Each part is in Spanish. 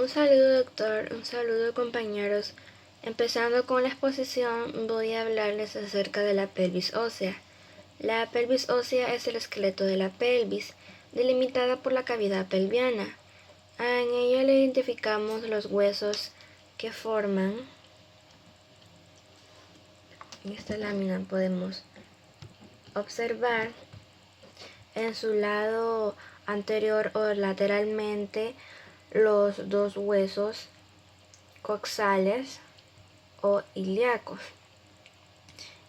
Un saludo doctor, un saludo compañeros. Empezando con la exposición voy a hablarles acerca de la pelvis ósea. La pelvis ósea es el esqueleto de la pelvis, delimitada por la cavidad pelviana. En ella le identificamos los huesos que forman. En esta lámina podemos observar en su lado anterior o lateralmente los dos huesos coxales o ilíacos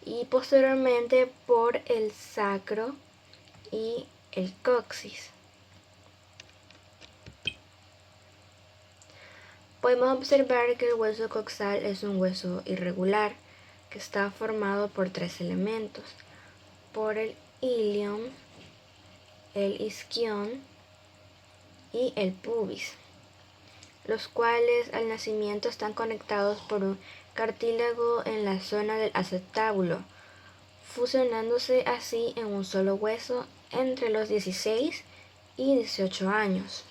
y posteriormente por el sacro y el coxis. Podemos observar que el hueso coxal es un hueso irregular que está formado por tres elementos: por el ilion, el isquion y el pubis, los cuales al nacimiento están conectados por un cartílago en la zona del acetábulo, fusionándose así en un solo hueso entre los 16 y 18 años.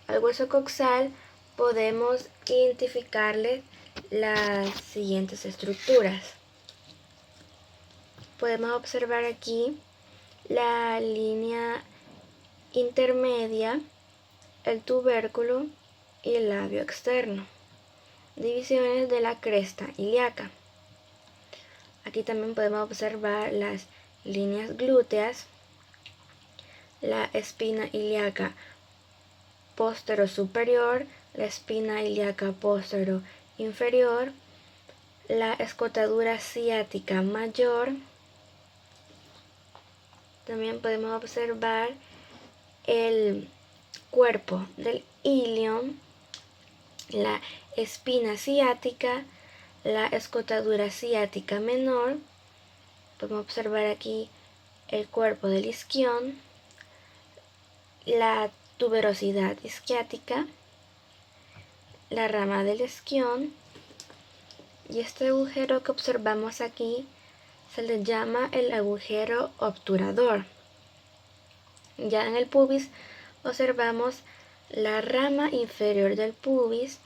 Al hueso coxal podemos identificarle las siguientes estructuras. Podemos observar aquí la línea intermedia, el tubérculo y el labio externo, divisiones de la cresta ilíaca. Aquí también podemos observar las líneas glúteas, la espina ilíaca póstero superior, la espina ilíaca póstero inferior, la escotadura ciática mayor. También podemos observar el cuerpo del ilion, la espina ciática, la escotadura ciática menor. Podemos observar aquí el cuerpo del isquion, la tuberosidad isquiática, la rama del isquion, y este agujero que observamos aquí se le llama el agujero obturador. Ya en el pubis observamos la rama inferior del pubis,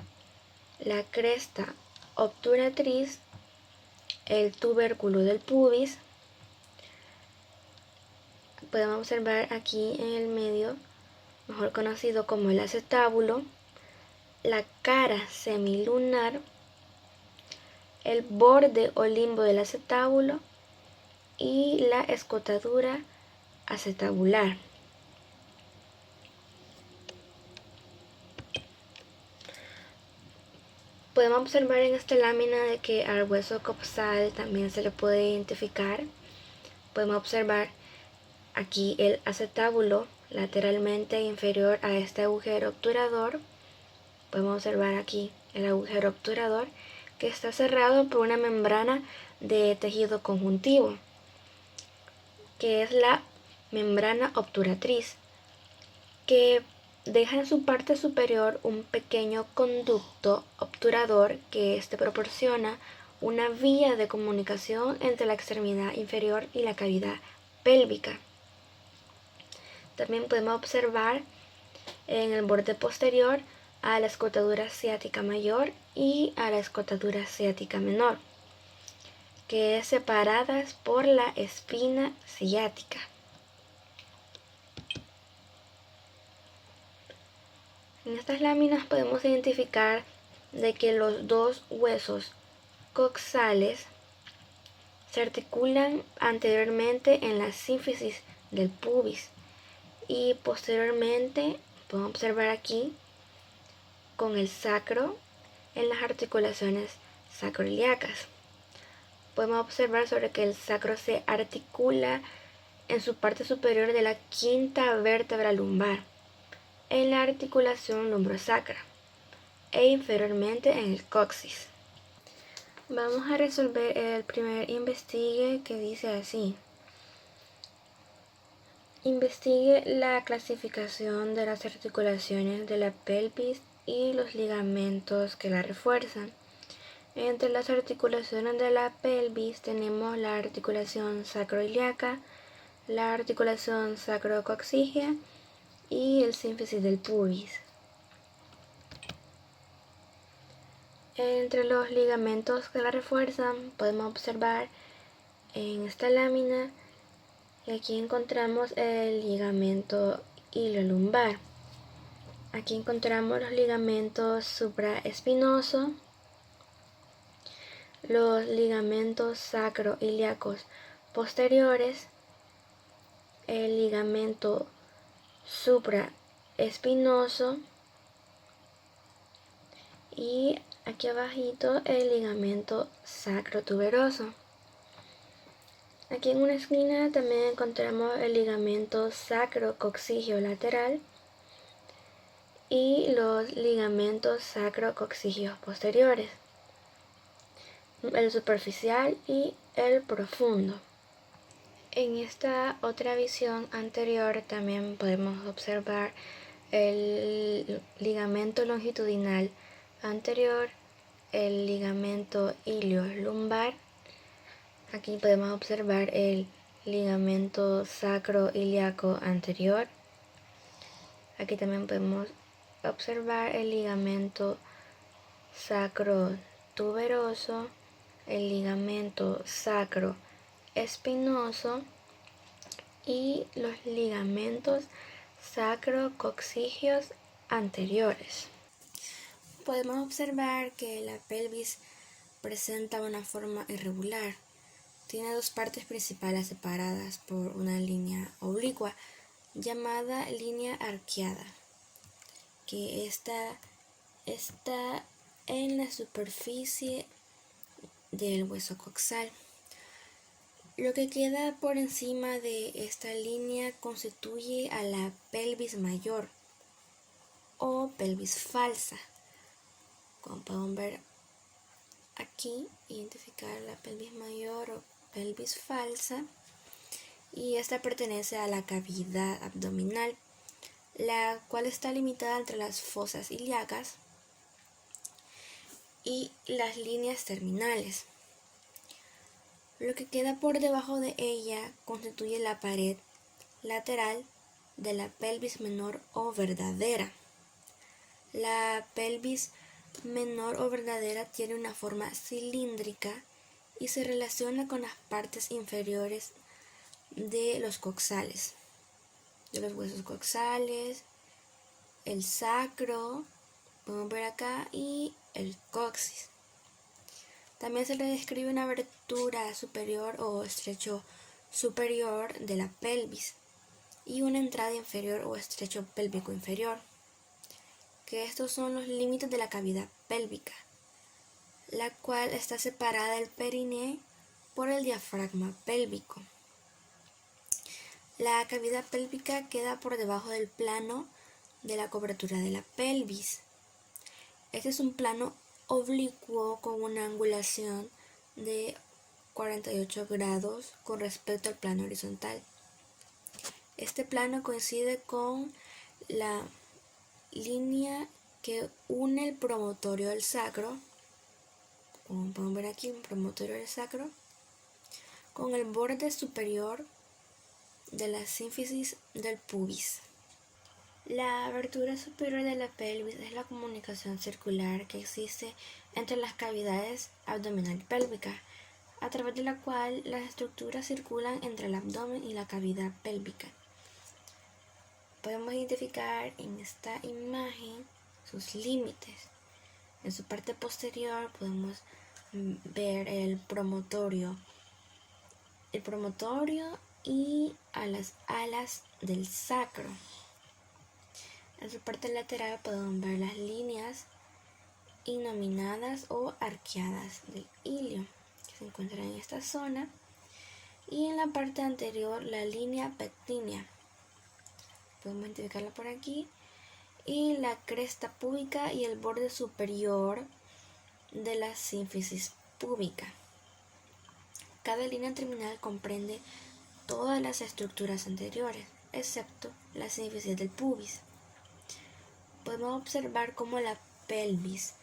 la cresta obturatriz, el tubérculo del pubis. Podemos observar aquí en el medio, mejor conocido como el acetábulo, la cara semilunar, el borde o limbo del acetábulo y la escotadura acetabular. Podemos observar en esta lámina de que al hueso coxal también se le puede identificar. Podemos observar aquí el acetábulo lateralmente inferior a este agujero obturador. Podemos observar aquí el agujero obturador que está cerrado por una membrana de tejido conjuntivo, que es la membrana obturatriz, que deja en su parte superior un pequeño conducto obturador que proporciona una vía de comunicación entre la extremidad inferior y la cavidad pélvica. También podemos observar en el borde posterior a la escotadura ciática mayor y a la escotadura ciática menor, que es separadas por la espina ciática. En estas láminas podemos identificar de que los dos huesos coxales se articulan anteriormente en la sínfisis del pubis y posteriormente podemos observar aquí con el sacro en las articulaciones sacroiliacas. Podemos observar sobre que el sacro se articula en su parte superior de la quinta vértebra lumbar, en la articulación lumbrosacra e inferiormente en el coxis. Vamos a resolver el primer investigue, que dice así: investigue la clasificación de las articulaciones de la pelvis y los ligamentos que la refuerzan. Entre las articulaciones de la pelvis tenemos la articulación sacroiliaca, la articulación sacrocoxígea y el sínfisis del pubis. Entre los ligamentos que la refuerzan podemos observar en esta lámina que aquí encontramos el ligamento iliolumbar. Aquí encontramos los ligamentos supraespinoso, los ligamentos sacroiliacos posteriores, el ligamento supraespinoso y aquí abajito el ligamento sacrotuberoso. Aquí en una esquina también encontramos el ligamento sacrococcigio lateral y los ligamentos sacrococcigios posteriores, el superficial y el profundo. En esta otra visión anterior también podemos observar el ligamento longitudinal anterior, el ligamento iliolumbar. Aquí podemos observar el ligamento sacroiliaco anterior. Aquí también podemos observar el ligamento sacrotuberoso, el ligamento sacroespinoso y los ligamentos sacrococcigios anteriores. Podemos observar que la pelvis presenta una forma irregular. Tiene dos partes principales separadas por una línea oblicua llamada línea arqueada, que está en la superficie del hueso coxal. Lo que queda por encima de esta línea constituye a la pelvis mayor o pelvis falsa. Como pueden ver aquí, identificar la pelvis mayor o pelvis falsa, y esta pertenece a la cavidad abdominal, la cual está limitada entre las fosas ilíacas y las líneas terminales. Lo que queda por debajo de ella constituye la pared lateral de la pelvis menor o verdadera. La pelvis menor o verdadera tiene una forma cilíndrica y se relaciona con las partes inferiores de los coxales, de los huesos coxales, el sacro, podemos ver acá, y el coxis. También se le describe una abertura superior o estrecho superior de la pelvis y una entrada inferior o estrecho pélvico inferior, que estos son los límites de la cavidad pélvica, la cual está separada del perineo por el diafragma pélvico. La cavidad pélvica queda por debajo del plano de la cobertura de la pelvis. Este es un plano oblicuo con una angulación de 48 grados con respecto al plano horizontal. Este plano coincide con la línea que une el promontorio del sacro, como pueden ver aquí, un promontorio del sacro, con el borde superior de la sínfisis del pubis. La abertura superior de la pelvis es la comunicación circular que existe entre las cavidades abdominal y pélvica, a través de la cual las estructuras circulan entre el abdomen y la cavidad pélvica. Podemos identificar en esta imagen sus límites. En su parte posterior podemos ver el promontorio y a las alas del sacro. En su parte lateral podemos ver las líneas innominadas o arqueadas del ilio, que se encuentran en esta zona, y en la parte anterior la línea pectínea, podemos identificarla por aquí, y la cresta púbica y el borde superior de la sínfisis púbica. Cada línea terminal comprende todas las estructuras anteriores, excepto la sínfisis del pubis. Podemos observar cómo la pelvis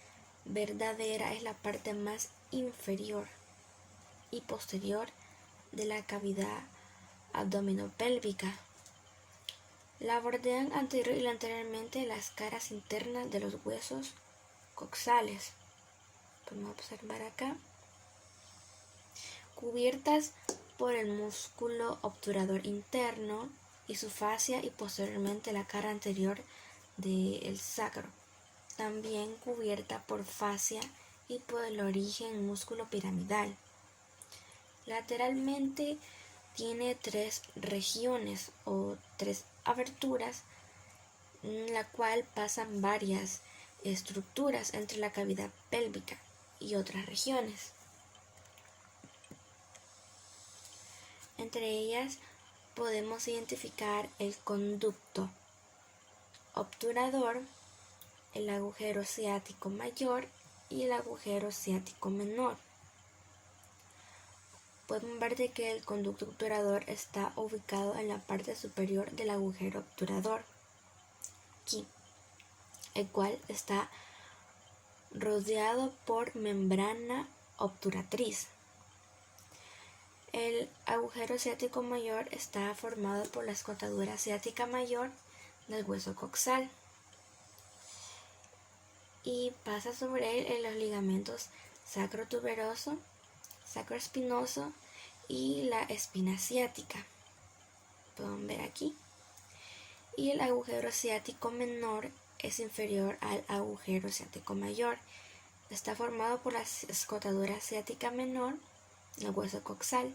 verdadera es la parte más inferior y posterior de la cavidad abdominopélvica. La bordean anterior y anteriormente las caras internas de los huesos coxales. podemos observar acá, cubiertas por el músculo obturador interno y su fascia y posteriormente la cara anterior del sacro, también cubierta por fascia y por el origen músculo piramidal. Lateralmente tiene 3 regiones o 3 aberturas, en la cual pasan varias estructuras entre la cavidad pélvica y otras regiones. Entre ellas podemos identificar el conducto obturador, el agujero ciático mayor y el agujero ciático menor. Podemos ver de que el conducto obturador está ubicado en la parte superior del agujero obturador, aquí, el cual está rodeado por membrana obturatriz. El agujero ciático mayor está formado por la escotadura ciática mayor del hueso coxal y pasa sobre él en los ligamentos sacrotuberoso, sacroespinoso y la espina ciática. Pueden ver aquí. Y el agujero ciático menor es inferior al agujero ciático mayor. Está formado por la escotadura ciática menor, el hueso coxal,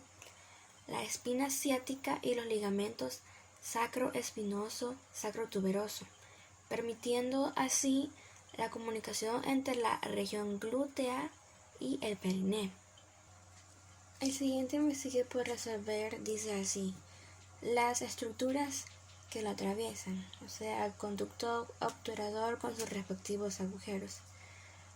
la espina ciática y los ligamentos sacroespinoso, sacrotuberoso, permitiendo así la comunicación entre la región glútea y el periné. El siguiente investigue por resolver dice así: las estructuras que lo atraviesan, o sea, el conducto obturador con sus respectivos agujeros.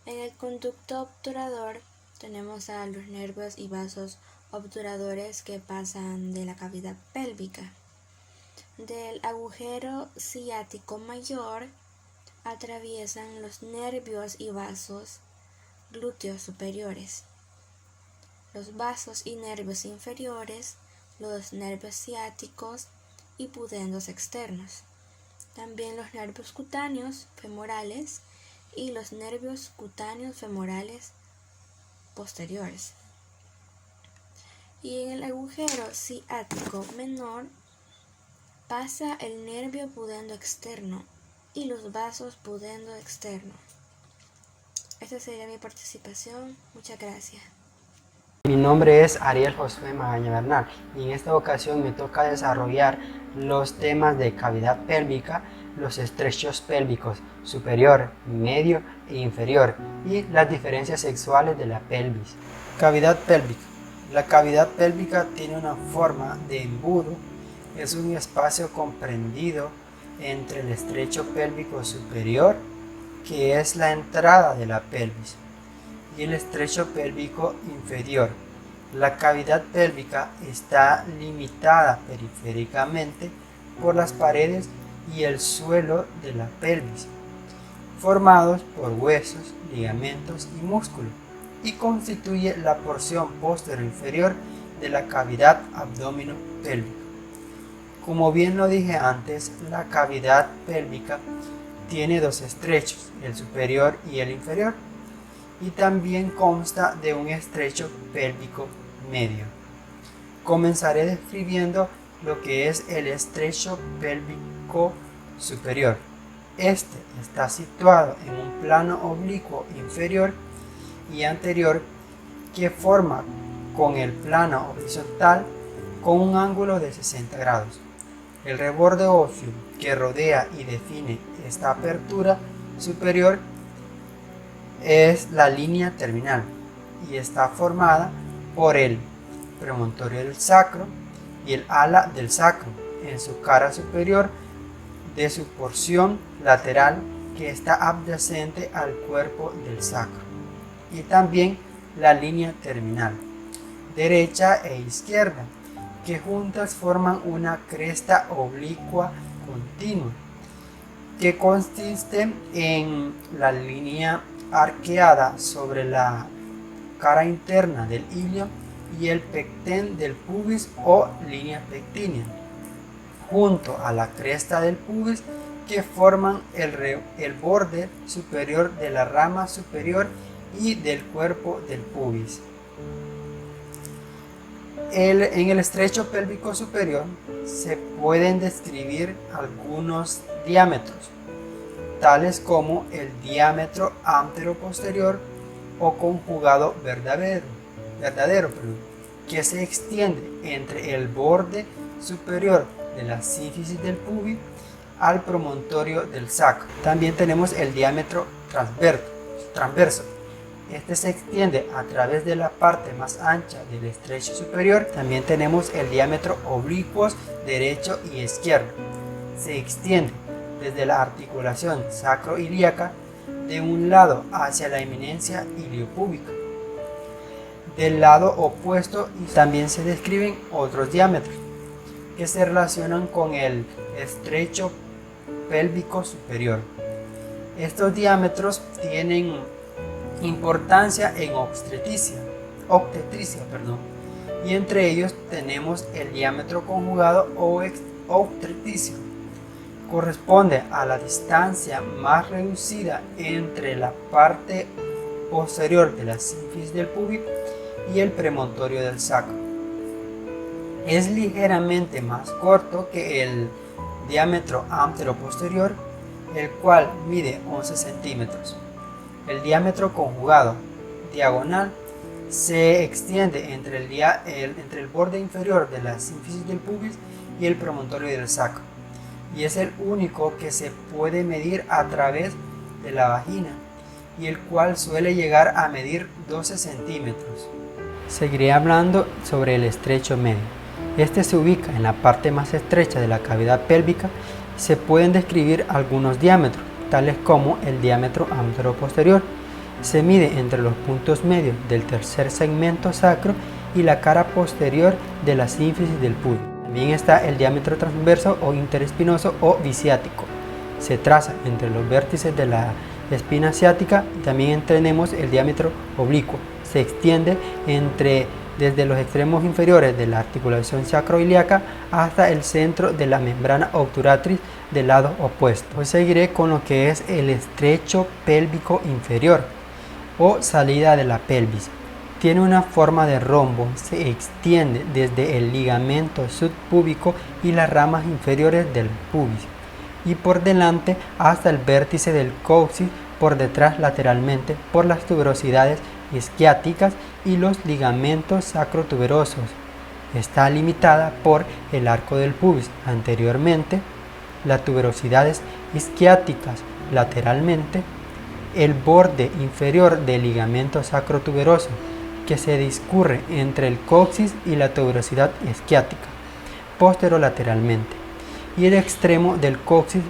En el conducto obturador tenemos a los nervios y vasos obturadores que pasan de la cavidad pélvica. Del agujero ciático mayor atraviesan los nervios y vasos glúteos superiores, los vasos y nervios inferiores, los nervios ciáticos y pudendos externos, también los nervios cutáneos femorales y los nervios cutáneos femorales posteriores. Y en el agujero ciático menor pasa el nervio pudendo externo y los vasos pudendo externo. Esta sería mi participación. Muchas gracias. Mi nombre es Ariel Josué Magaña Bernal y en esta ocasión me toca desarrollar los temas de cavidad pélvica, los estrechos pélvicos superior, medio e inferior y las diferencias sexuales de la pelvis. Cavidad pélvica. La cavidad pélvica tiene una forma de embudo, es un espacio comprendido entre el estrecho pélvico superior, que es la entrada de la pelvis, y el estrecho pélvico inferior. La cavidad pélvica está limitada periféricamente por las paredes y el suelo de la pelvis, formados por huesos, ligamentos y músculos, y constituye la porción posterior inferior de la cavidad abdominopélvica. Como bien lo dije antes, la cavidad pélvica tiene 2 estrechos, el superior y el inferior, y también consta de un estrecho pélvico medio. Comenzaré describiendo lo que es el estrecho pélvico superior. Este está situado en un plano oblicuo inferior y anterior que forma con el plano horizontal con un ángulo de 60 grados. El reborde óseo que rodea y define esta apertura superior es la línea terminal y está formada por el premontorio del sacro y el ala del sacro en su cara superior de su porción lateral que está adyacente al cuerpo del sacro, y también la línea terminal derecha e izquierda que juntas forman una cresta oblicua continua que consiste en la línea arqueada sobre la cara interna del ilio y el pecten del pubis o línea pectínea, junto a la cresta del pubis, que forman el borde superior de la rama superior y del cuerpo del pubis. En el estrecho pélvico superior se pueden describir algunos diámetros, tales como el diámetro anteroposterior o conjugado verdadero, que se extiende entre el borde superior de la sínfisis del pubis al promontorio del sacro. También tenemos el diámetro transverso. Este se extiende a través de la parte más ancha del estrecho superior. También tenemos el diámetro oblicuos derecho y izquierdo. Se extiende desde la articulación sacroiliaca de un lado hacia la eminencia iliopúbica. Del lado opuesto también se describen otros diámetros que se relacionan con el estrecho pélvico superior. Estos diámetros tienen importancia en obstetricia, y entre ellos tenemos el diámetro conjugado o obstetricio. Corresponde a la distancia más reducida entre la parte posterior de la sínfisis del pubis y el premontorio del sacro. Es ligeramente más corto que el diámetro anteroposterior, el cual mide 11 centímetros. El diámetro conjugado diagonal se extiende entre el borde inferior de la sínfisis del pubis y el promontorio del sacro, y es el único que se puede medir a través de la vagina, y el cual suele llegar a medir 12 centímetros. Seguiré hablando sobre el estrecho medio. Este se ubica en la parte más estrecha de la cavidad pélvica. Se pueden describir algunos diámetros, tales como el diámetro anteroposterior. Se mide entre los puntos medios del tercer segmento sacro y la cara posterior de la sínfisis del pubis. También está el diámetro transverso o interespinoso o biciático. Se traza entre los vértices de la espina ciática. Y también tenemos el diámetro oblicuo. Se extiende desde los extremos inferiores de la articulación sacroiliaca hasta el centro de la membrana obturatriz del lado opuesto. Hoy seguiré con lo que es el estrecho pélvico inferior o salida de la pelvis. Tiene una forma de rombo, se extiende desde el ligamento subpúbico y las ramas inferiores del pubis y por delante hasta el vértice del coxis, por detrás lateralmente por las tuberosidades isquiáticas y los ligamentos sacrotuberosos. Está limitada por el arco del pubis anteriormente, las tuberosidades isquiáticas lateralmente, el borde inferior del ligamento sacrotuberoso que se discurre entre el coxis y la tuberosidad isquiática posterolateralmente, y el extremo del coxis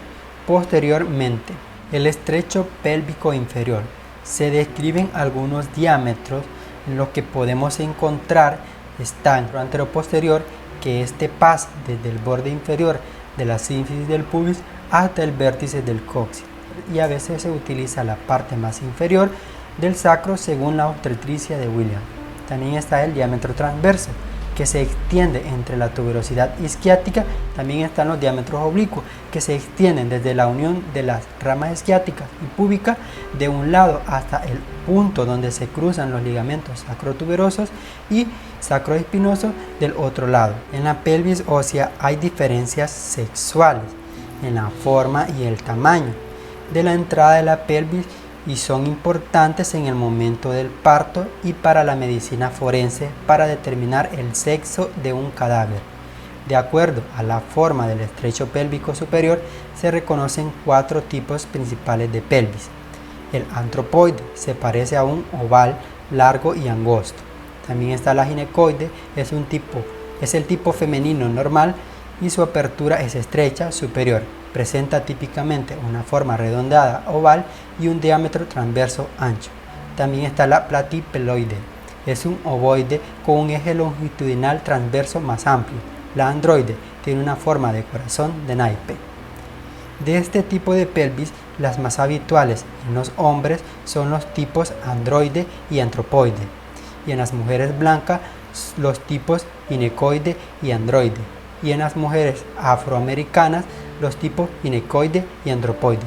posteriormente. El estrecho pélvico inferior. Se describen algunos diámetros. En lo que podemos encontrar está el anteroposterior, que este pasa desde el borde inferior de la sínfisis del pubis hasta el vértice del coxis, y a veces se utiliza la parte más inferior del sacro según la obstetricia de Williams. También está el diámetro transverso, que se extiende entre la tuberosidad isquiática. También están los diámetros oblicuos, que se extienden desde la unión de las ramas isquiáticas y púbicas de un lado hasta el punto donde se cruzan los ligamentos sacrotuberosos y sacroespinosos del otro lado. En la pelvis ósea hay diferencias sexuales en la forma y el tamaño de la entrada de la pelvis, y son importantes en el momento del parto y para la medicina forense para determinar el sexo de un cadáver. De acuerdo a la forma del estrecho pélvico superior, se reconocen 4 tipos principales de pelvis. El antropoide se parece a un oval largo y angosto. También está la ginecoide, es el tipo femenino normal y su apertura es estrecha superior. Presenta típicamente una forma redondeada oval y un diámetro transverso ancho. También está la platipeloide. Es un ovoide con un eje longitudinal transverso más amplio. La androide tiene una forma de corazón de naipe. De este tipo de pelvis, las más habituales en los hombres son los tipos androide y antropoide, y en las mujeres blancas los tipos ginecoide y androide, y en las mujeres afroamericanas los tipos ginecoide y andropoide.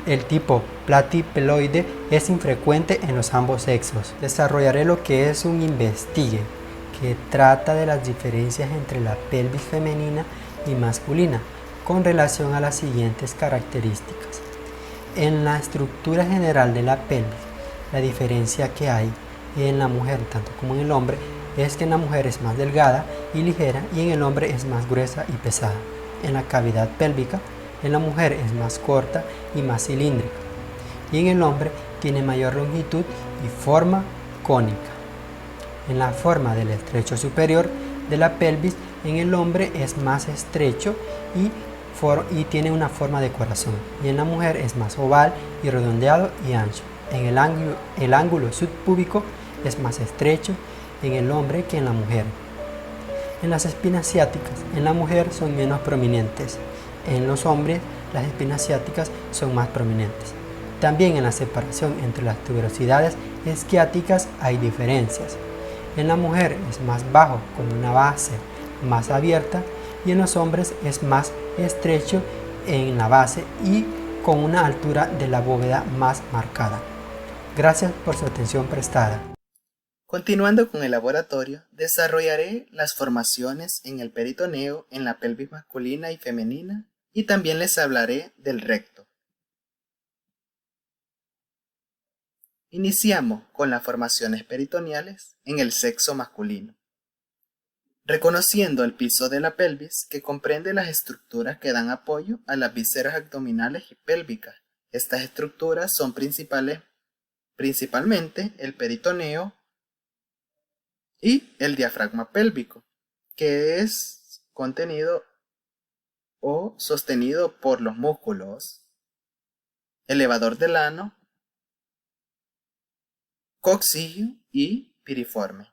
El tipo platypeloide es infrecuente en los ambos sexos. Desarrollaré lo que es un investigue, que trata de las diferencias entre la pelvis femenina y masculina con relación a las siguientes características. En la estructura general de la pelvis, la diferencia que hay en la mujer tanto como en el hombre es que en la mujer es más delgada y ligera y en el hombre es más gruesa y pesada. En la cavidad pélvica, en la mujer es más corta y más cilíndrica y en el hombre tiene mayor longitud y forma cónica. En la forma del estrecho superior de la pelvis, en el hombre es más estrecho y tiene una forma de corazón, y en la mujer es más oval y redondeado y ancho. En el ángulo subpúbico es más estrecho en el hombre que en la mujer. En las espinas ciáticas, en la mujer son menos prominentes. En los hombres, las espinas ciáticas son más prominentes. También en la separación entre las tuberosidades esquiáticas hay diferencias. En la mujer es más bajo, con una base más abierta, y en los hombres es más estrecho en la base y con una altura de la bóveda más marcada. Gracias por su atención prestada. Continuando con el laboratorio, desarrollaré las formaciones en el peritoneo, en la pelvis masculina y femenina, y también les hablaré del recto. Iniciamos con las formaciones peritoneales en el sexo masculino, reconociendo el piso de la pelvis que comprende las estructuras que dan apoyo a las vísceras abdominales y pélvicas. Estas estructuras son principalmente el peritoneo y el diafragma pélvico, que es contenido o sostenido por los músculos elevador del ano, coxigio y piriforme.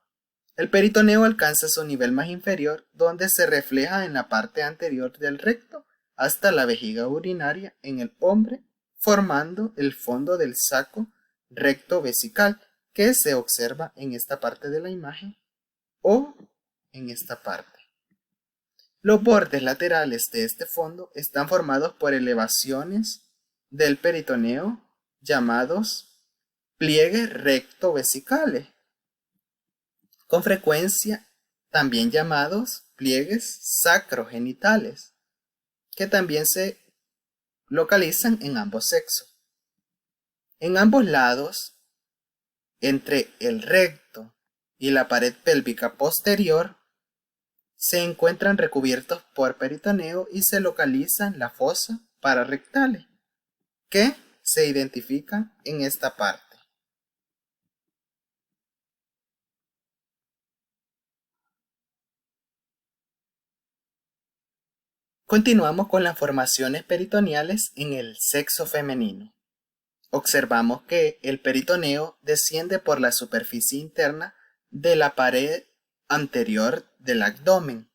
El peritoneo alcanza su nivel más inferior, donde se refleja en la parte anterior del recto hasta la vejiga urinaria en el hombre, formando el fondo del saco recto vesical, que se observa en esta parte de la imagen o en esta parte. Los bordes laterales de este fondo están formados por elevaciones del peritoneo llamados pliegues rectovesicales, con frecuencia también llamados pliegues sacrogenitales, que también se localizan en ambos sexos. En ambos lados, entre el recto y la pared pélvica posterior, se encuentran recubiertos por peritoneo y se localizan la fosa pararectales, que se identifican en esta parte. Continuamos con las formaciones peritoneales en el sexo femenino. Observamos que el peritoneo desciende por la superficie interna de la pared anterior del abdomen.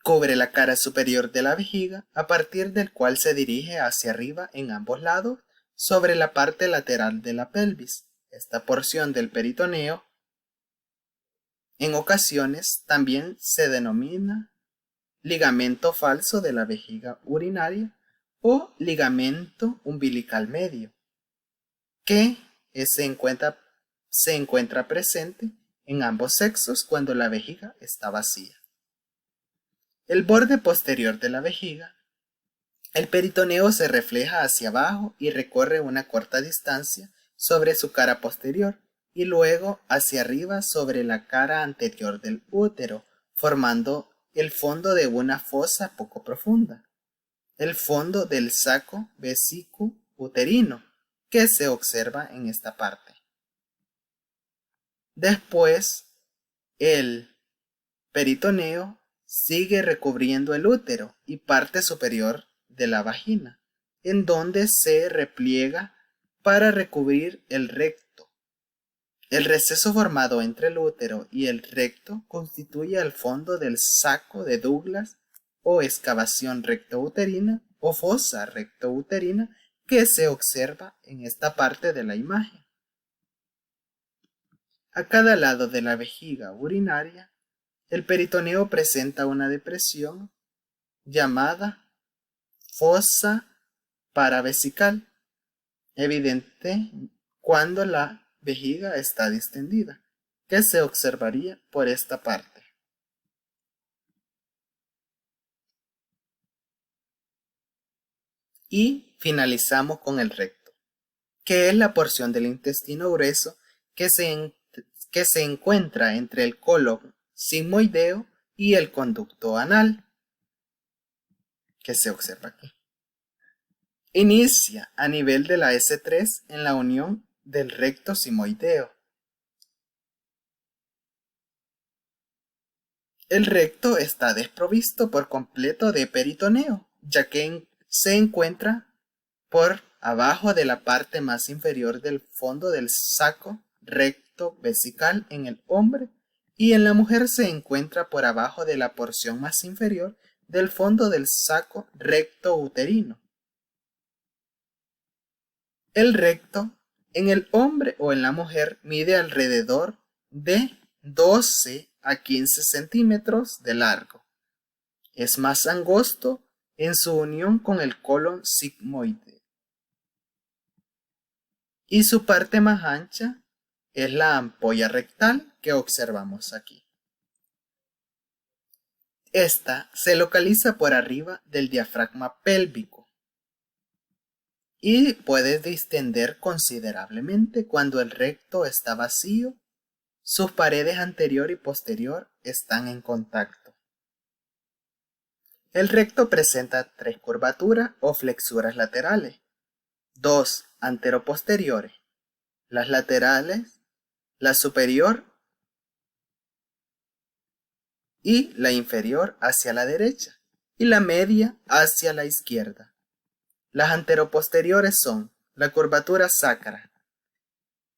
Cubre la cara superior de la vejiga, a partir del cual se dirige hacia arriba en ambos lados sobre la parte lateral de la pelvis. Esta porción del peritoneo en ocasiones también se denomina ligamento falso de la vejiga urinaria o ligamento umbilical medio, que se encuentra presente en ambos sexos cuando la vejiga está vacía. El borde posterior de la vejiga, el peritoneo se refleja hacia abajo y recorre una corta distancia sobre su cara posterior y luego hacia arriba sobre la cara anterior del útero, formando el fondo de una fosa poco profunda, el fondo del saco vesículo-uterino, que se observa en esta parte. Después, el peritoneo sigue recubriendo el útero y parte superior de la vagina, en donde se repliega para recubrir el recto. El receso formado entre el útero y el recto constituye el fondo del saco de Douglas o excavación rectouterina o fosa rectouterina que se observa en esta parte de la imagen. A cada lado de la vejiga urinaria, el peritoneo presenta una depresión llamada fosa paravesical, evidente cuando la vejiga está distendida, que se observaría por esta parte. Y finalizamos con el recto, que es la porción del intestino grueso que se encuentra entre el colon sigmoideo y el conducto anal, que se observa aquí. Inicia a nivel de la S3 en la unión del recto sigmoideo. El recto está desprovisto por completo de peritoneo, ya que se encuentra por abajo de la parte más inferior del fondo del saco recto vesical en el hombre, y en la mujer se encuentra por abajo de la porción más inferior del fondo del saco recto uterino. El recto en el hombre o en la mujer mide alrededor de 12 a 15 centímetros de largo. Es más angosto en su unión con el colon sigmoide. Y su parte más ancha es la ampolla rectal que observamos aquí. Esta se localiza por arriba del diafragma pélvico y puede distender considerablemente cuando el recto está vacío. Sus paredes anterior y posterior están en contacto. El recto presenta 3 curvaturas o flexuras laterales, 2 anteroposteriores, las laterales, la superior y la inferior hacia la derecha y la media hacia la izquierda. Las anteroposteriores son la curvatura sacra,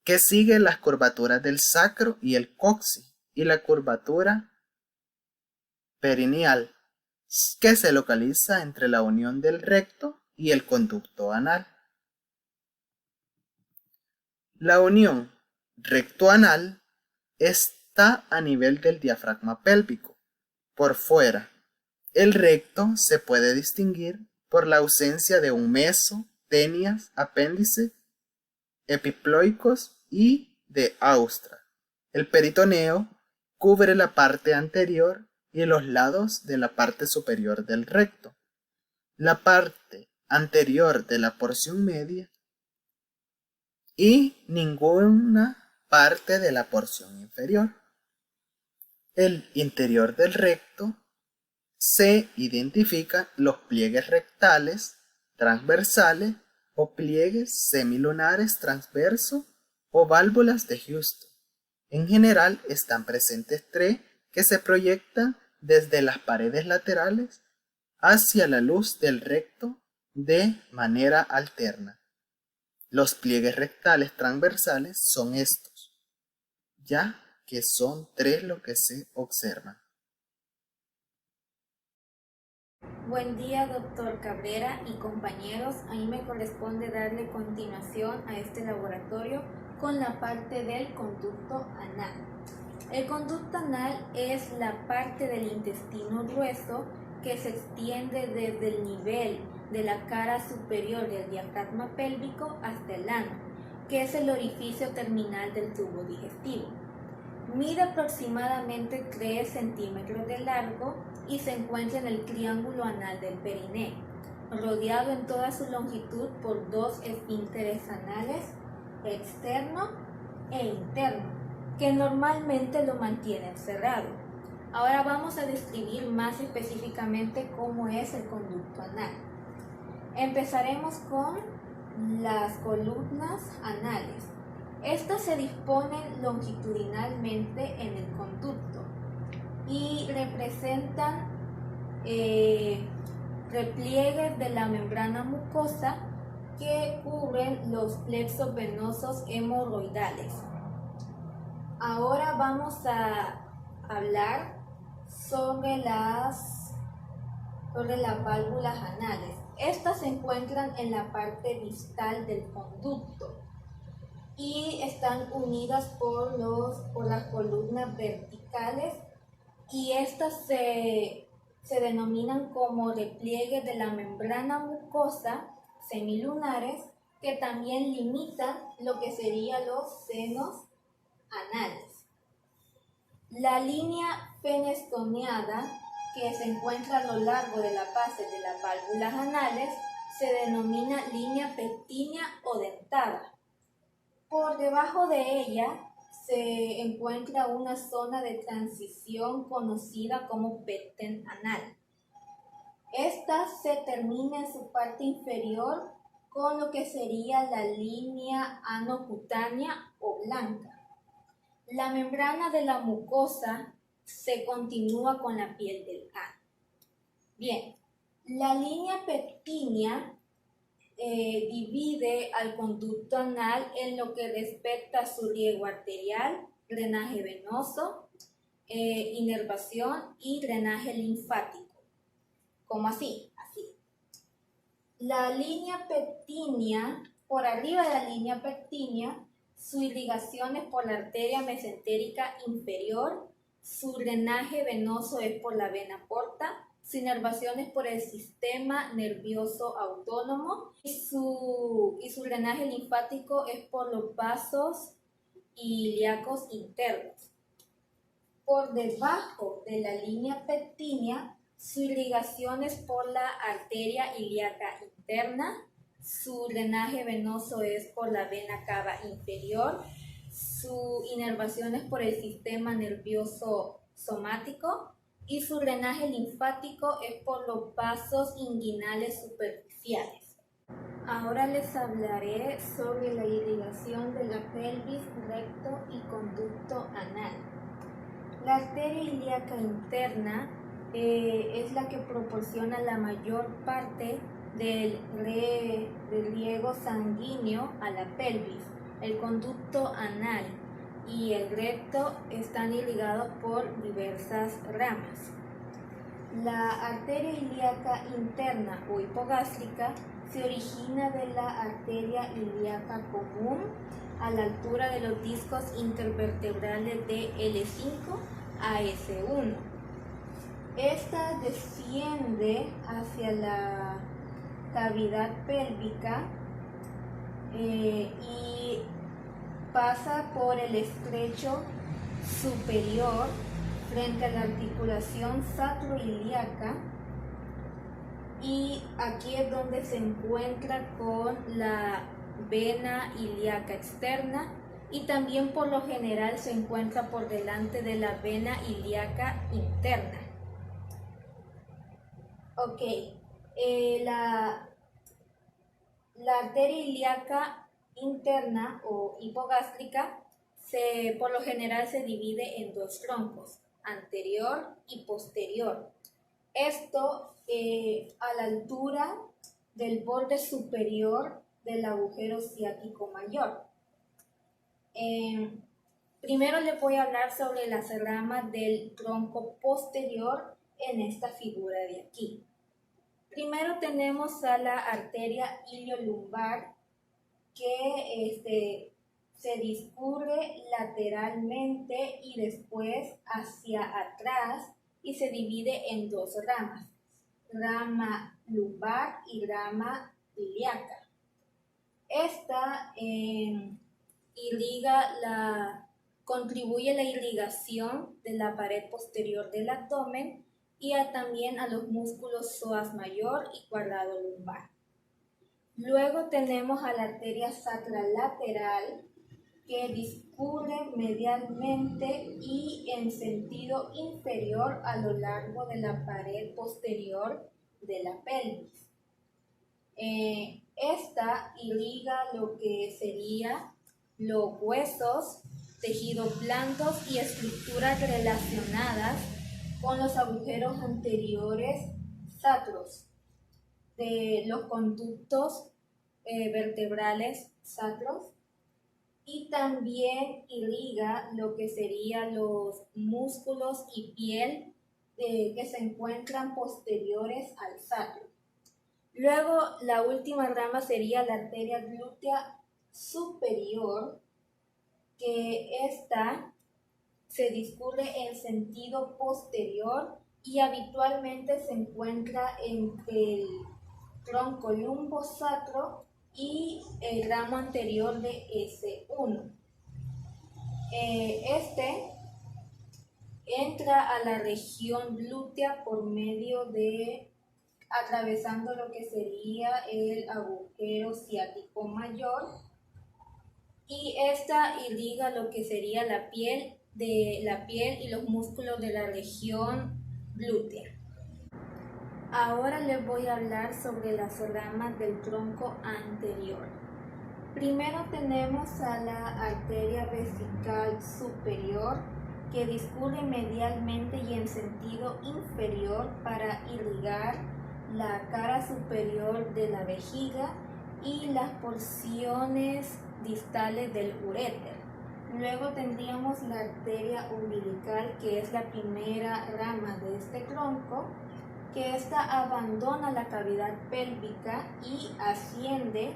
que sigue las curvaturas del sacro y el coxis, y la curvatura perineal, que se localiza entre la unión del recto y el conducto anal. La unión recto-anal está a nivel del diafragma pélvico, por fuera. El recto se puede distinguir por la ausencia de un meso, tenias, apéndice, epiploicos y de Austra. El peritoneo cubre la parte anterior y los lados de la parte superior del recto, la parte anterior de la porción media y ninguna parte de la porción inferior. El interior del recto se identifican los pliegues rectales transversales o pliegues semilunares transversos o válvulas de Houston. En general están presentes 3 que se proyectan desde las paredes laterales hacia la luz del recto de manera alterna. Los pliegues rectales transversales son estos, ya que son 3 los que se observan. Buen día, doctor Cabrera y compañeros. A mí me corresponde darle continuación a este laboratorio con la parte del conducto anal. El conducto anal es la parte del intestino grueso que se extiende desde el nivel de la cara superior del diafragma pélvico hasta el ano, que es el orificio terminal del tubo digestivo. Mide aproximadamente 3 centímetros de largo y se encuentra en el triángulo anal del perineo, rodeado en toda su longitud por 2 esfínteres anales, externo e interno, que normalmente lo mantienen cerrado. Ahora vamos a describir más específicamente cómo es el conducto anal. Empezaremos con las columnas anales. Estas se disponen longitudinalmente en el conducto y representan repliegues de la membrana mucosa que cubren los plexos venosos hemorroidales. Ahora vamos a hablar sobre las válvulas anales. Estas se encuentran en la parte distal del conducto y están unidas por las columnas verticales, y estas se se denominan como repliegues de la membrana mucosa semilunares que también limitan lo que serían los senos anales. La línea fenestoneada que se encuentra a lo largo de la base de las válvulas anales se denomina línea pectínea o dentada. Por debajo de ella se encuentra una zona de transición conocida como pecten anal. Esta se termina en su parte inferior con lo que sería la línea anocutánea o blanca. La membrana de la mucosa se continúa con la piel del ano. Bien, la línea pectínea divide al conducto anal en lo que respecta a su riego arterial, drenaje venoso, inervación y drenaje linfático. ¿Cómo así? Así. La línea pectínea, por arriba de la línea pectínea, su irrigación es por la arteria mesentérica inferior, su drenaje venoso es por la vena porta, su inervación es por el sistema nervioso autónomo y su drenaje linfático es por los vasos ilíacos internos. Por debajo de la línea pectínea, su irrigación es por la arteria ilíaca interna, su drenaje venoso es por la vena cava inferior, su inervación es por el sistema nervioso somático y su drenaje linfático es por los vasos inguinales superficiales. Ahora les hablaré sobre la irrigación de la pelvis, recto y conducto anal. La arteria ilíaca interna es la que proporciona la mayor parte del riego sanguíneo a la pelvis. El conducto anal y el recto están irrigados por diversas ramas. La arteria ilíaca interna o hipogástrica se origina de la arteria ilíaca común a la altura de los discos intervertebrales de L5 a S1. Esta desciende hacia la cavidad pélvica y pasa por el estrecho superior frente a la articulación sacroiliaca y aquí es donde se encuentra con la vena ilíaca externa y también por lo general se encuentra por delante de la vena ilíaca interna. Ok, la arteria ilíaca interna o hipogástrica por lo general se divide en dos troncos, anterior y posterior. Esto a la altura del borde superior del agujero ciático mayor. Primero les voy a hablar sobre las ramas del tronco posterior en esta figura de aquí. Primero tenemos a la arteria iliolumbar que se discurre lateralmente y después hacia atrás y se divide en dos ramas, rama lumbar y rama ilíaca. Esta contribuye a la irrigación de la pared posterior del abdomen y también a los músculos psoas mayor y cuadrado lumbar. Luego tenemos a la arteria sacral lateral que discurre medialmente y en sentido inferior a lo largo de la pared posterior de la pelvis. Esta irriga lo que sería los huesos, tejidos blandos y estructuras relacionadas con los agujeros anteriores sacros de los conductos vertebrales sacros y también irriga lo que serían los músculos y piel que se encuentran posteriores al sacro. Luego la última rama sería la arteria glútea superior, que esta se discurre en sentido posterior y habitualmente se encuentra entre el tronco lumbosacro y el ramo anterior de S1. Este entra a la región glútea por medio de atravesando lo que sería el agujero ciático mayor, y esta irriga lo que sería la piel y los músculos de la región glútea. Ahora les voy a hablar sobre las ramas del tronco anterior. Primero tenemos a la arteria vesical superior, que discurre medialmente y en sentido inferior para irrigar la cara superior de la vejiga y las porciones distales del uréter. Luego tendríamos la arteria umbilical, que es la primera rama de este tronco, que ésta abandona la cavidad pélvica y asciende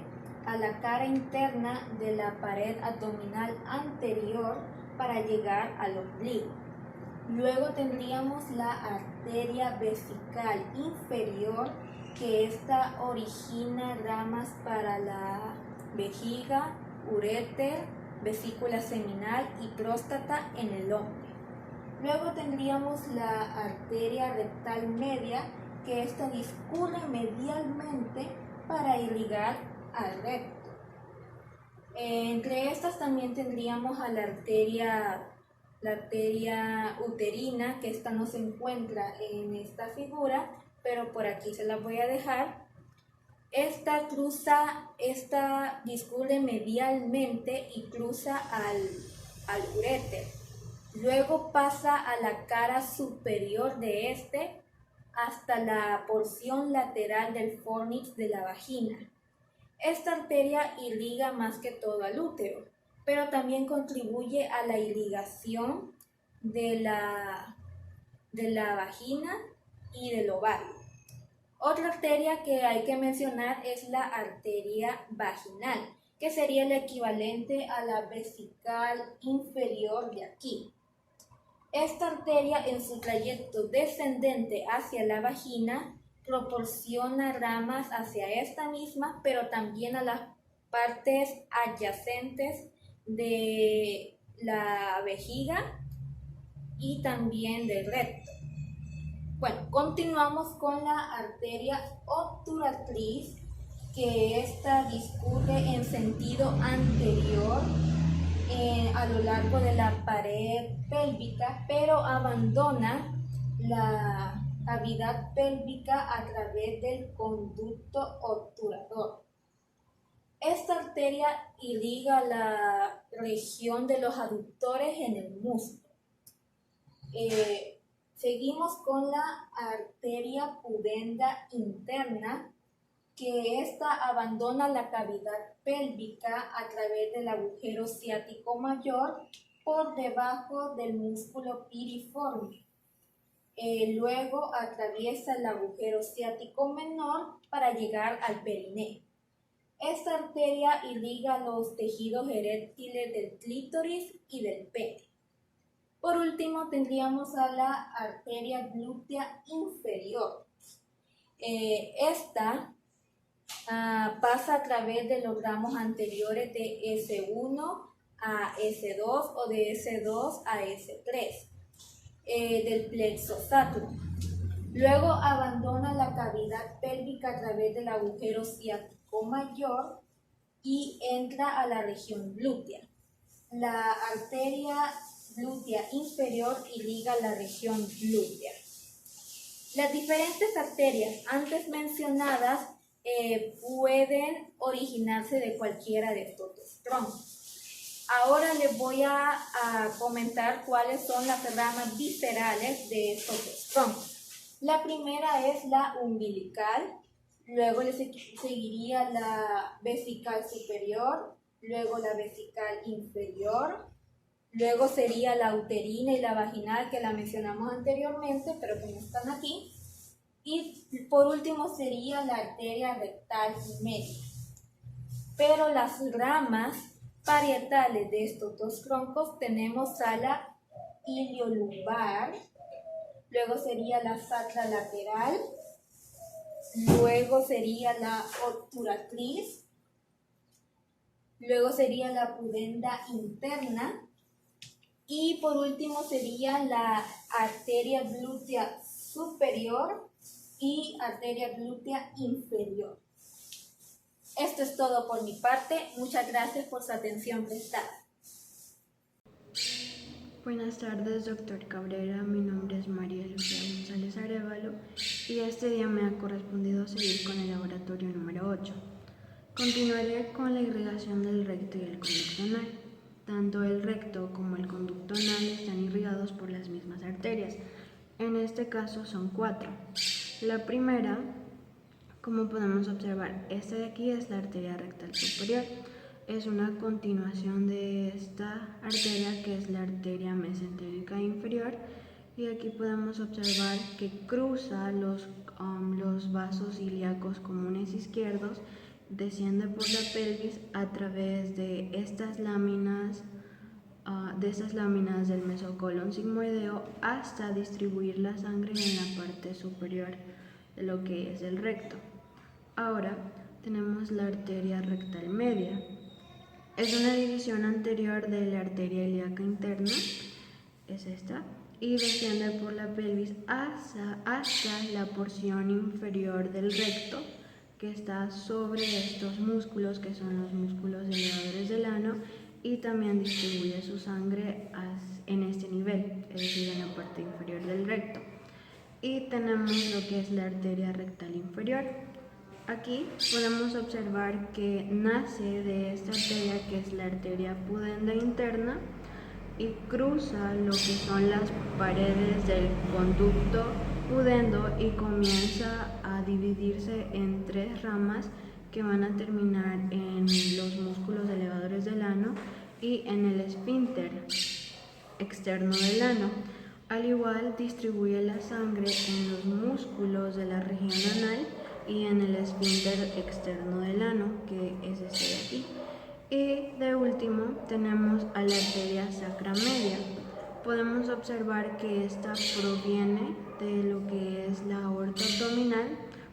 a la cara interna de la pared abdominal anterior para llegar al ombligo. Luego tendríamos la arteria vesical inferior, que ésta origina ramas para la vejiga, uréter, vesícula seminal y próstata en el hombre. Luego tendríamos la arteria rectal media, que ésta discurre medialmente para irrigar al recto. Entre estas también tendríamos a la arteria uterina, que esta no se encuentra en esta figura, pero por aquí se la voy a dejar. Esta discurre medialmente y cruza al uréter. Luego pasa a la cara superior de este hasta la porción lateral del fornix de la vagina. Esta arteria irriga más que todo al útero, pero también contribuye a la irrigación de la vagina y del ovario. Otra arteria que hay que mencionar es la arteria vaginal, que sería el equivalente a la vesical inferior de aquí. Esta arteria, en su trayecto descendente hacia la vagina, proporciona ramas hacia esta misma, pero también a las partes adyacentes de la vejiga y también del recto. Bueno, continuamos con la arteria obturatriz, que esta discurre en sentido anterior a lo largo de la pared pélvica, pero abandona la cavidad pélvica a través del conducto obturador. Esta arteria irriga la región de los aductores en el músculo. Seguimos con la arteria pudenda interna, que ésta abandona la cavidad pélvica a través del agujero ciático mayor por debajo del músculo piriforme. Luego atraviesa el agujero ciático menor para llegar al perineo. Esta arteria irriga los tejidos eréctiles del clítoris y del pene. Por último, tendríamos a la arteria glútea inferior. Esta pasa a través de los ramos anteriores de S1 a S2 o de S2 a S3 del plexo sacro. Luego abandona la cavidad pélvica a través del agujero ciático mayor y entra a la región glútea. La arteria glútea inferior irriga la región glútea. Las diferentes arterias antes mencionadas pueden originarse de cualquiera de estos dos troncos. Ahora les voy a comentar cuáles son las ramas viscerales de estos dos troncos. La primera es la umbilical, luego le seguiría la vesical superior, luego la vesical inferior, luego sería la uterina y la vaginal, que la mencionamos anteriormente, pero que no están aquí. Y por último sería la arteria rectal media. Pero las ramas parietales de estos dos troncos tenemos a la iliolumbar, luego sería la sacra lateral, luego sería la obturatriz, luego sería la pudenda interna y por último sería la arteria glútea superior y arteria glútea inferior. Esto es todo por mi parte. Muchas gracias por su atención prestada. Buenas tardes, doctor Cabrera. Mi nombre es María Lucía González Arévalo y este día me ha correspondido seguir con el laboratorio número 8. Continuaré con la irrigación del recto y el conducto anal. Tanto el recto como el conducto anal están irrigados por las mismas arterias. En este caso son 4. La primera, como podemos observar, esta de aquí es la arteria rectal superior. Es una continuación de esta arteria que es la arteria mesentérica inferior y aquí podemos observar que cruza los vasos ilíacos comunes izquierdos, desciende por la pelvis a través de estas láminas del mesocolon sigmoideo hasta distribuir la sangre en la parte superior de lo que es el recto. Ahora tenemos la arteria rectal media. Es una división anterior de la arteria ilíaca interna, es esta, y desciende por la pelvis hasta la porción inferior del recto, que está sobre estos músculos, que son los músculos elevadores del ano, y también distribuye su sangre en este nivel, es decir, en la parte inferior del recto. Y tenemos lo que es la arteria rectal inferior. Aquí podemos observar que nace de esta arteria, que es la arteria pudenda interna, y cruza lo que son las paredes del conducto pudendo y comienza a dividirse en 3 ramas que van a terminar en los músculos elevadores del ano y en el esfínter externo del ano. Al igual distribuye la sangre en los músculos de la región anal y en el esfínter externo del ano, que es este de aquí. Y de último tenemos a la arteria sacra media. Podemos observar que esta proviene de lo que es la aorta abdominal,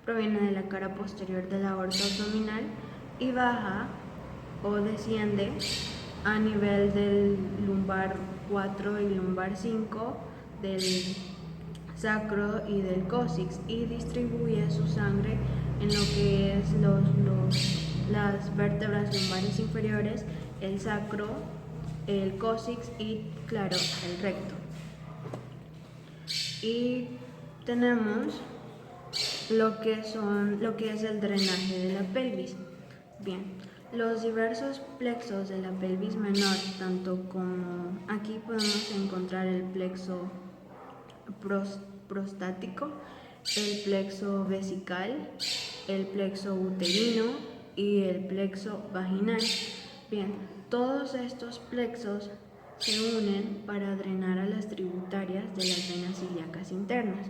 proviene de la cara posterior de la aorta abdominal y baja o desciende a nivel del lumbar 4 y lumbar 5, del sacro y del cóccix, y distribuye su sangre en lo que es las vértebras lumbares inferiores, el sacro, el cóccix y, claro, el recto. Y tenemos lo que es el drenaje de la pelvis. Bien, los diversos plexos de la pelvis menor, tanto como aquí podemos encontrar el plexo prostático, el plexo vesical, el plexo uterino y el plexo vaginal. Bien, todos estos plexos se unen para drenar a las tributarias de las venas ilíacas internas.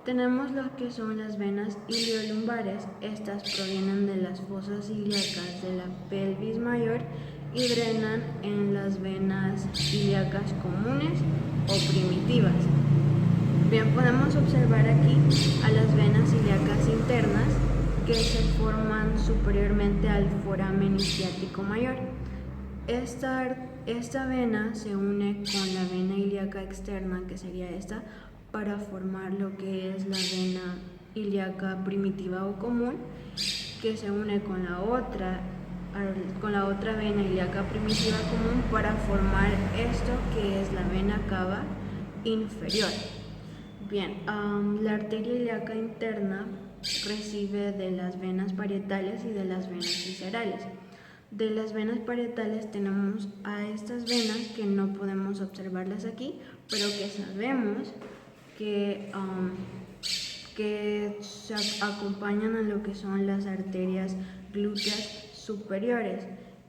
Tenemos lo que son las venas iliolumbares. Estas provienen de las fosas ilíacas de la pelvis mayor y drenan en las venas ilíacas comunes o primitivas. Bien, podemos observar aquí a las venas ilíacas internas que se forman superiormente al foramen isquiático mayor. Esta vena se une con la vena ilíaca externa, que sería esta, para formar lo que es la vena ilíaca primitiva o común, que se une con la otra vena ilíaca primitiva común para formar esto que es la vena cava inferior. Bien, la arteria ilíaca interna recibe de las venas parietales y de las venas viscerales. De las venas parietales tenemos a estas venas que no podemos observarlas aquí, pero que sabemos que se acompañan a lo que son las arterias glúteas superiores.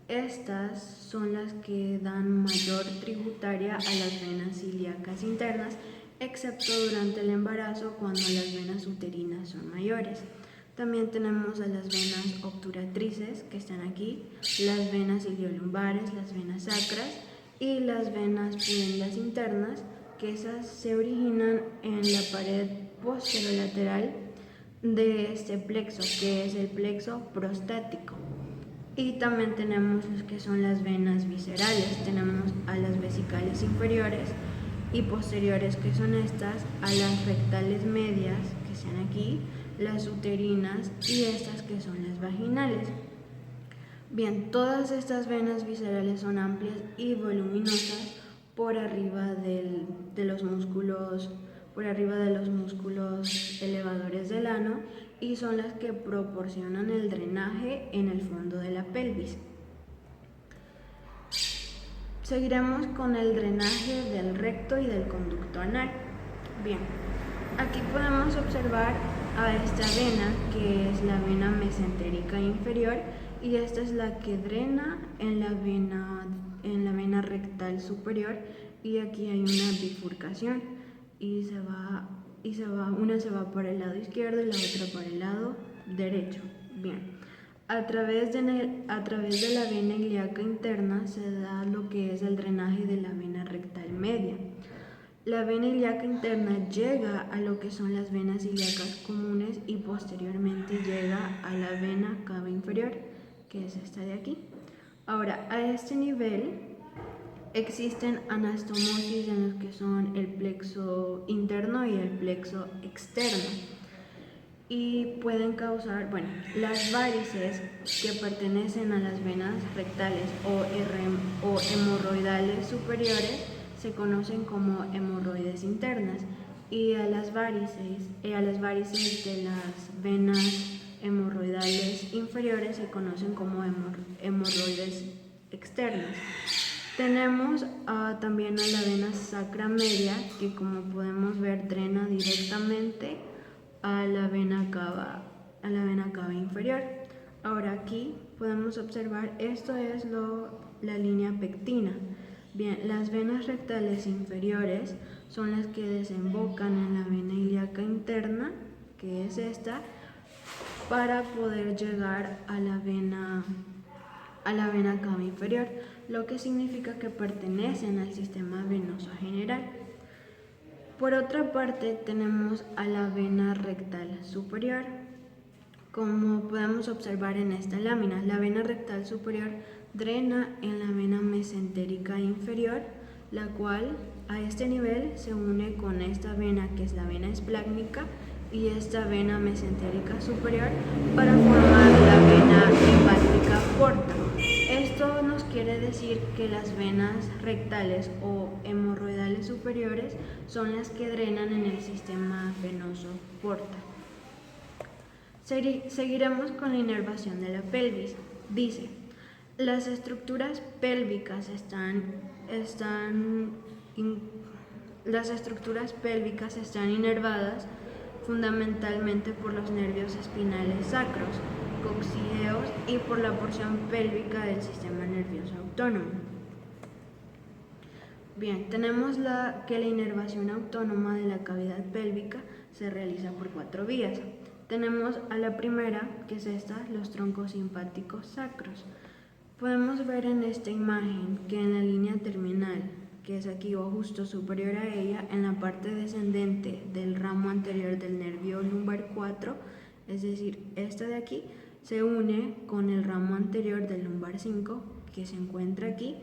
Estas son las que dan mayor tributaria a las venas ilíacas internas, excepto durante el embarazo, cuando las venas uterinas son mayores. También tenemos a las venas obturatrices, que están aquí, las venas iliolumbares, las venas sacras y las venas pudendas internas, que esas se originan en la pared posterolateral de este plexo, que es el plexo prostático. Y también tenemos los que son las venas viscerales. Tenemos a las vesicales inferiores y posteriores, que son estas, a las rectales medias, que sean aquí, las uterinas, y estas que son las vaginales. Bien, todas estas venas viscerales son amplias y voluminosas por arriba de los músculos elevadores del ano, y son las que proporcionan el drenaje en el fondo de la pelvis. Seguiremos con el drenaje del recto y del conducto anal. Bien, aquí podemos observar a esta vena, que es la vena mesentérica inferior, y esta es la que drena en la vena rectal superior, y aquí hay una bifurcación y una se va por el lado izquierdo y la otra por el lado derecho. Bien. A través de la vena ilíaca interna se da lo que es el drenaje de la vena rectal media. La vena ilíaca interna llega a lo que son las venas ilíacas comunes y posteriormente llega a la vena cava inferior, que es esta de aquí. Ahora, a este nivel existen anastomosis en los que son el plexo interno y el plexo externo. Y pueden causar, las varices, que pertenecen a las venas rectales o hemorroidales superiores, se conocen como hemorroides internas, y a las varices de las venas hemorroidales inferiores se conocen como hemorroides externas. Tenemos también a la vena sacra media, que como podemos ver drena directamente a la vena cava inferior. Ahora aquí podemos observar, esto es la línea pectina. Bien, las venas rectales inferiores son las que desembocan en la vena ilíaca interna, que es esta, para poder llegar a la vena cava inferior, lo que significa que pertenecen al sistema venoso general. Por otra parte, tenemos a la vena rectal superior. Como podemos observar en esta lámina, la vena rectal superior drena en la vena mesentérica inferior, la cual a este nivel se une con esta vena, que es la vena esplácnica, y esta vena mesentérica superior para formar la vena hepática porta. Esto nos quiere decir que las venas rectales o hemorroidales superiores son las que drenan en el sistema venoso porta. Seguiremos con la inervación de la pelvis. Dice, las estructuras pélvicas están inervadas fundamentalmente por los nervios espinales sacros, coccigeos y por la porción pélvica del sistema nervioso autónomo. Bien, tenemos que la inervación autónoma de la cavidad pélvica se realiza por 4 vías. Tenemos a la primera, que es esta, los troncos simpáticos sacros. Podemos ver en esta imagen que en la línea terminal, que es aquí o justo superior a ella, en la parte descendente del ramo anterior del nervio lumbar 4, es decir, esta de aquí, se une con el ramo anterior del lumbar 5, que se encuentra aquí,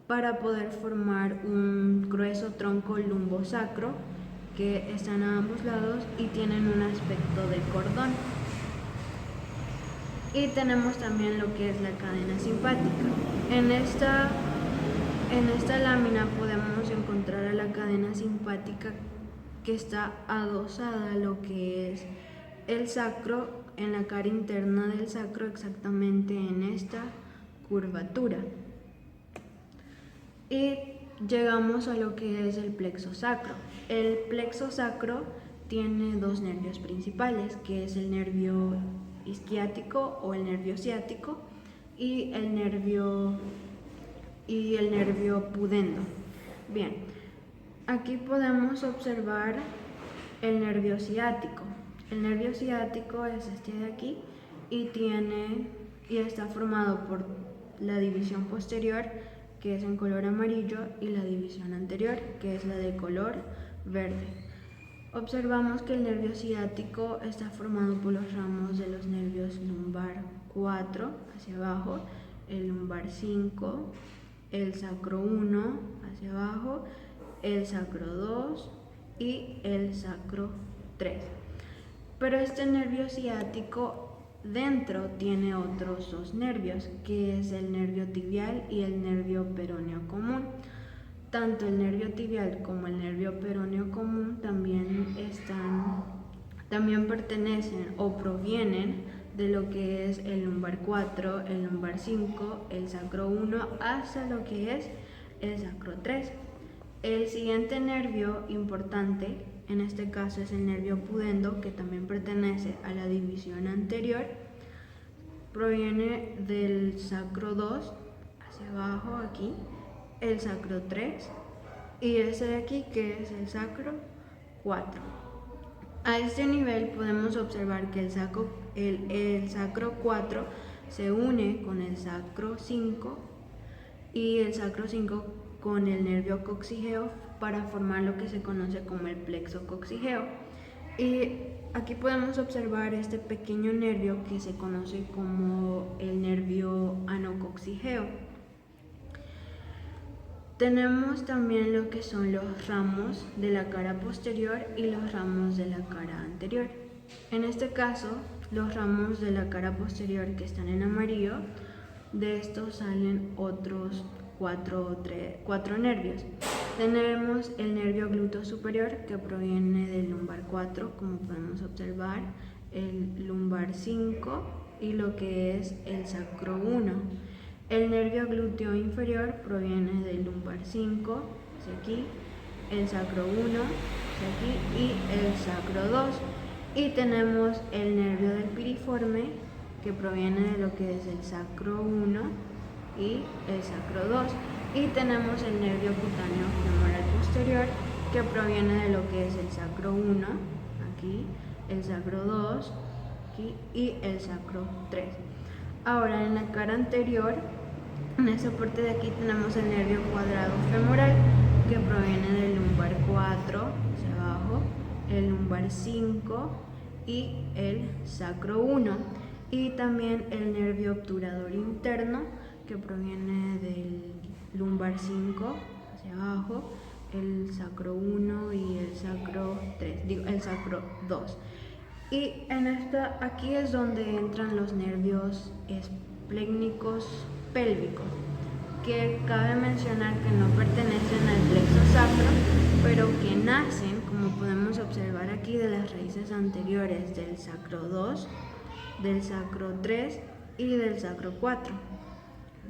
para poder formar un grueso tronco lumbosacro, que están a ambos lados y tienen un aspecto de cordón. Y tenemos también lo que es la cadena simpática. En esta lámina podemos encontrar a la cadena simpática, que está adosada a lo que es el sacro, en la cara interna del sacro, exactamente en esta curvatura. Y llegamos a lo que es el plexo sacro. El plexo sacro tiene 2 nervios principales, que es el nervio isquiático o el nervio ciático y el nervio pudendo. Bien, aquí podemos observar el nervio ciático. El nervio ciático es este de aquí y está formado por la división posterior, que es en color amarillo, y la división anterior, que es la de color verde. Observamos que el nervio ciático está formado por los ramos de los nervios lumbar 4 hacia abajo, el lumbar 5, el sacro 1 hacia abajo, el sacro 2 y el sacro 3. Pero este nervio ciático dentro tiene otros dos nervios, que es el nervio tibial y el nervio peroneo común. Tanto el nervio tibial como el nervio peroneo común también pertenecen o provienen de lo que es el lumbar 4, el lumbar 5, el sacro 1 hasta lo que es el sacro 3. El siguiente nervio importante en este caso es el nervio pudendo, que también pertenece a la división anterior. Proviene del sacro 2 hacia abajo aquí, el sacro 3 y este de aquí que es el sacro 4. A este nivel podemos observar que el sacro 4 se une con el sacro 5 y el sacro 5 con el nervio coxígeo para formar lo que se conoce como el plexo coxígeo. Y aquí podemos observar este pequeño nervio que se conoce como el nervio anocoxígeo. Tenemos también lo que son los ramos de la cara posterior y los ramos de la cara anterior. En este caso, los ramos de la cara posterior que están en amarillo, de estos salen otros cuatro nervios. Tenemos el nervio glúteo superior, que proviene del lumbar 4, como podemos observar, el lumbar 5 y lo que es el sacro 1. El nervio glúteo inferior proviene del lumbar 5, hacia aquí, el sacro 1, hacia aquí, y el sacro 2. Y tenemos el nervio del piriforme, que proviene de lo que es el sacro 1 y el sacro 2. Y tenemos el nervio cutáneo femoral posterior, que proviene de lo que es el sacro 1, aquí, el sacro 2, aquí, y el sacro 3. Ahora en la cara anterior, en esta parte de aquí tenemos el nervio cuadrado femoral, que proviene del lumbar 4 hacia abajo, el lumbar 5 y el sacro 1. Y también el nervio obturador interno, que proviene del lumbar 5 hacia abajo, el sacro 1 y el sacro 3, el sacro 2. Y aquí es donde entran los nervios esplénicos pélvicos, que cabe mencionar que no pertenecen al plexo sacro, pero que nacen, como podemos observar aquí, de las raíces anteriores del sacro 2, del sacro 3 y del sacro 4,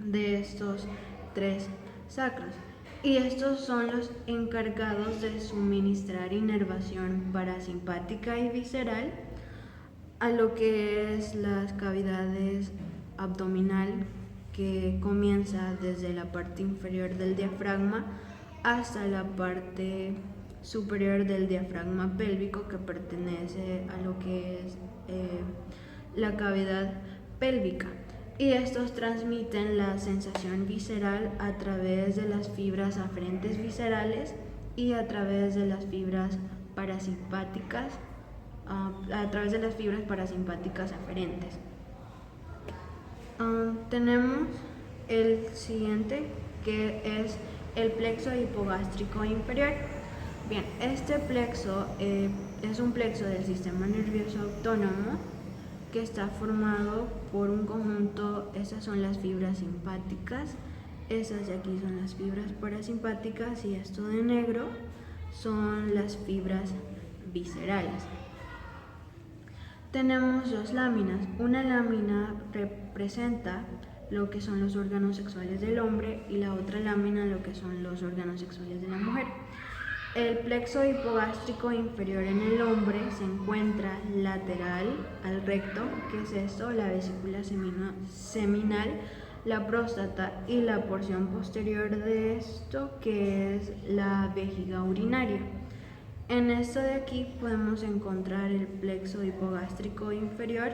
de estos tres sacros. Y estos son los encargados de suministrar inervación parasimpática y visceral a lo que es las cavidades abdominal, que comienza desde la parte inferior del diafragma hasta la parte superior del diafragma pélvico, que pertenece a lo que es la cavidad pélvica. Y estos transmiten la sensación visceral a través de las fibras aferentes viscerales y a través de las fibras parasimpáticas, aferentes. Tenemos el siguiente, que es el plexo hipogástrico inferior. Bien, este plexo es un plexo del sistema nervioso autónomo, que está formado por un conjunto. Estas son las fibras simpáticas, esas de aquí son las fibras parasimpáticas, y esto de negro son las fibras viscerales. Tenemos dos láminas. Una lámina representa lo que son los órganos sexuales del hombre y la otra lámina lo que son los órganos sexuales de la mujer. El plexo hipogástrico inferior en el hombre se encuentra lateral al recto, que es esto, la vesícula seminal, la próstata, y la porción posterior de esto, que es la vejiga urinaria. En esto de aquí podemos encontrar el plexo hipogástrico inferior,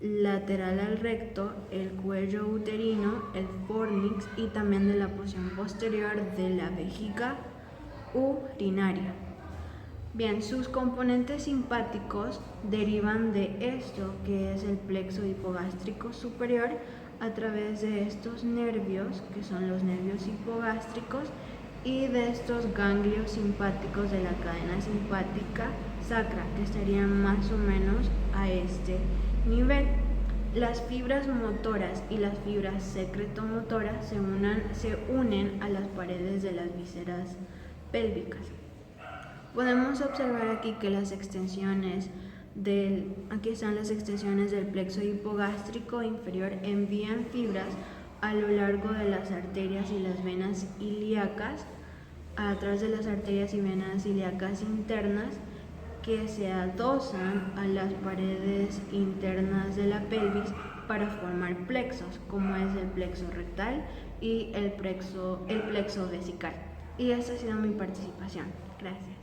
lateral al recto, el cuello uterino, el fornix y también de la porción posterior de la vejiga urinaria. Bien, sus componentes simpáticos derivan de esto, que es el plexo hipogástrico superior, a través de estos nervios, que son los nervios hipogástricos, y de estos ganglios simpáticos de la cadena simpática sacra, que estarían más o menos a este nivel. Las fibras motoras y las fibras secretomotoras se unen a las paredes de las vísceras pélvicas. Podemos observar aquí que las extensiones aquí están las extensiones del plexo hipogástrico inferior, envían fibras a lo largo de las arterias y las venas ilíacas, a través de las arterias y venas ilíacas internas, que se adosan a las paredes internas de la pelvis para formar plexos, como es el plexo rectal y el plexo vesical. Y esta ha sido mi participación. Gracias.